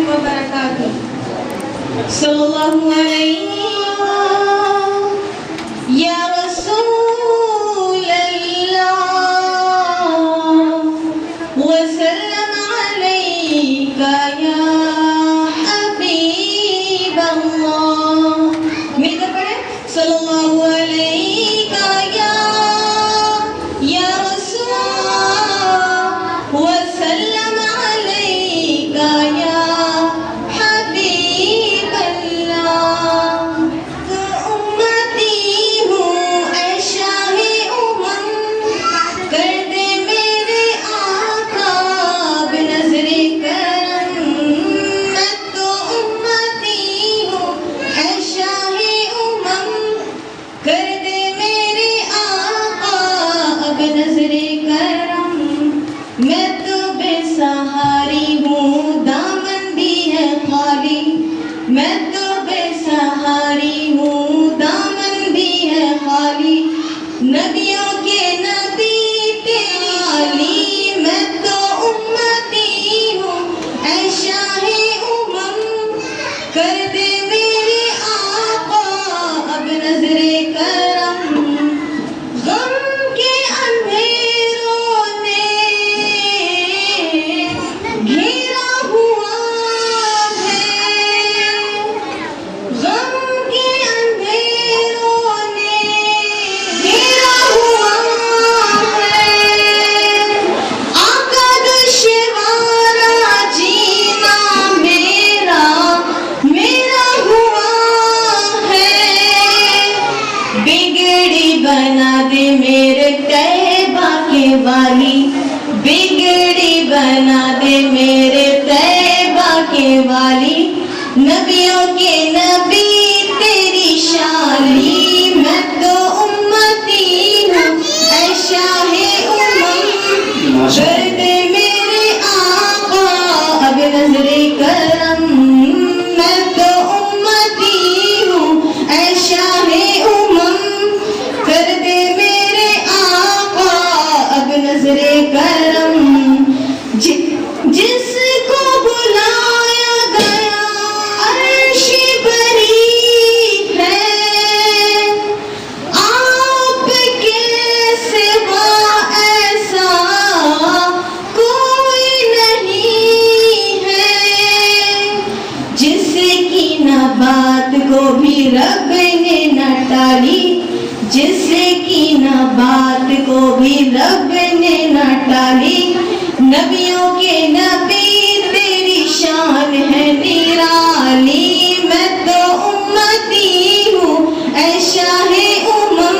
वबरकातुहू। सल्लल्लाहु अलैहि या रसूल अल्लाह वसल्लम अलैका या हबीब अल्लाह। मिलकर पढ़े सल्लल्लाहु अलैका या रसूल वसल्लम अलैका या हबीब अल्लाह। तो उम्मती हूँ ऐ शाहे उमम, कर दे मेरे आका बेनज़रे करम। मैं तो उम्मती हूँ ऐ शाहे उमम, कर दे मेरे आका बेनज़रे करम। मैं तो बेसहारी हूँ दामन भी है खाली, मैं तो बेसहारी हूँ दामन भी है खाली। नबियों के नबी तेरी अली, मैं तो उम्मती हूँ ऐ शाहे उमम, कर दे मेरे आका अब नज़रे करम। गम के अंधेरों ने घेरा हुआ है, गम के अंधेरों ने घेरा हुआ है। आका दुश्वारा जीना मेरा हुआ है। बिगड़ी बना दे मेरे तैबा के वाली, बिगड़ी बना दे मेरे तैबा के वाली। नबियों के नबी तेरी शाली, मैं तो उम्मती हूँ ऐ शाहे उमम, कर दे मेरे आका अब नज़रे करम। मैं तो उम्मती हूँ ऐ शाहे उमम, कर दे मेरे आका अब नज़रे करम। जिसको बुलाया गया अर्श बरी है, आपके सिवा ऐसा कोई नहीं है। जिसकी न बात को भी रब ने न टाली, जिसकी न बात को भी रब ने न टाली। नबियों के नबी तेरी शान है निराली, मैं तो उम्मती हूँ ऐ शाहे उमम,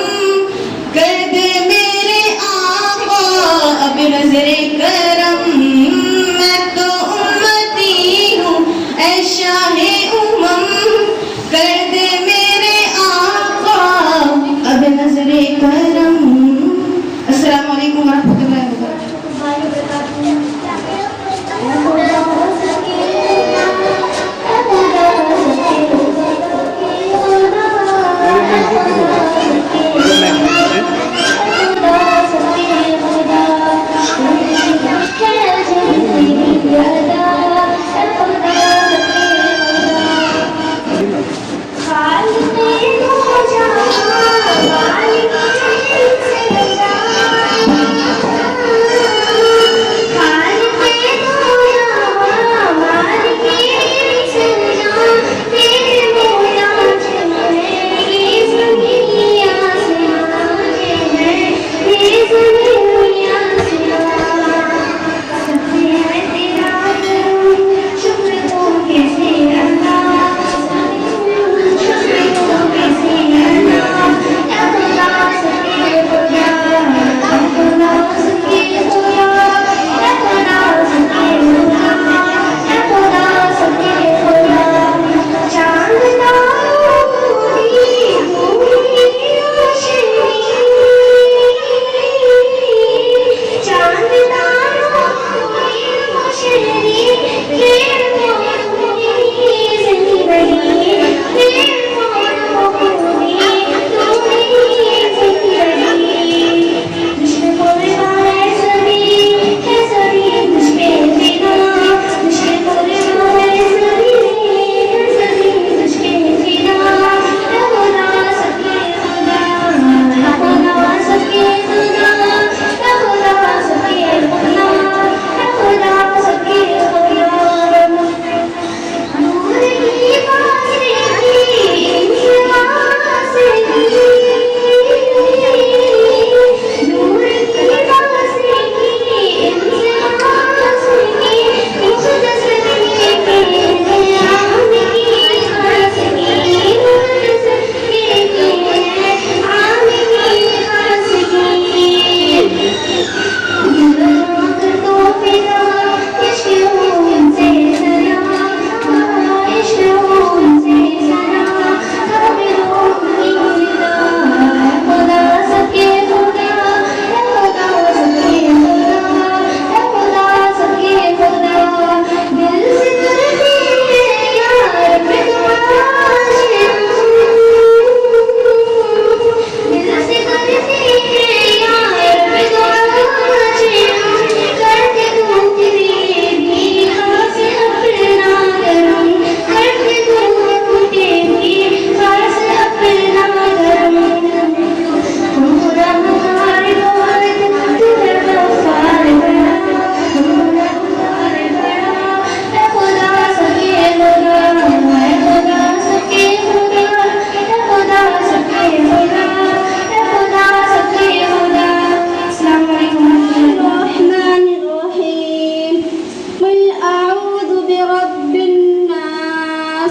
कर दे मेरे आका अब नज़रे करम। मैं तो उम्मती हूँ ऐ शाहे उमम, कर दे मेरे आका अब नज़रे करम। अस्सलामु अलैकुम वरहमतुल्लाहि वबरकातुहू।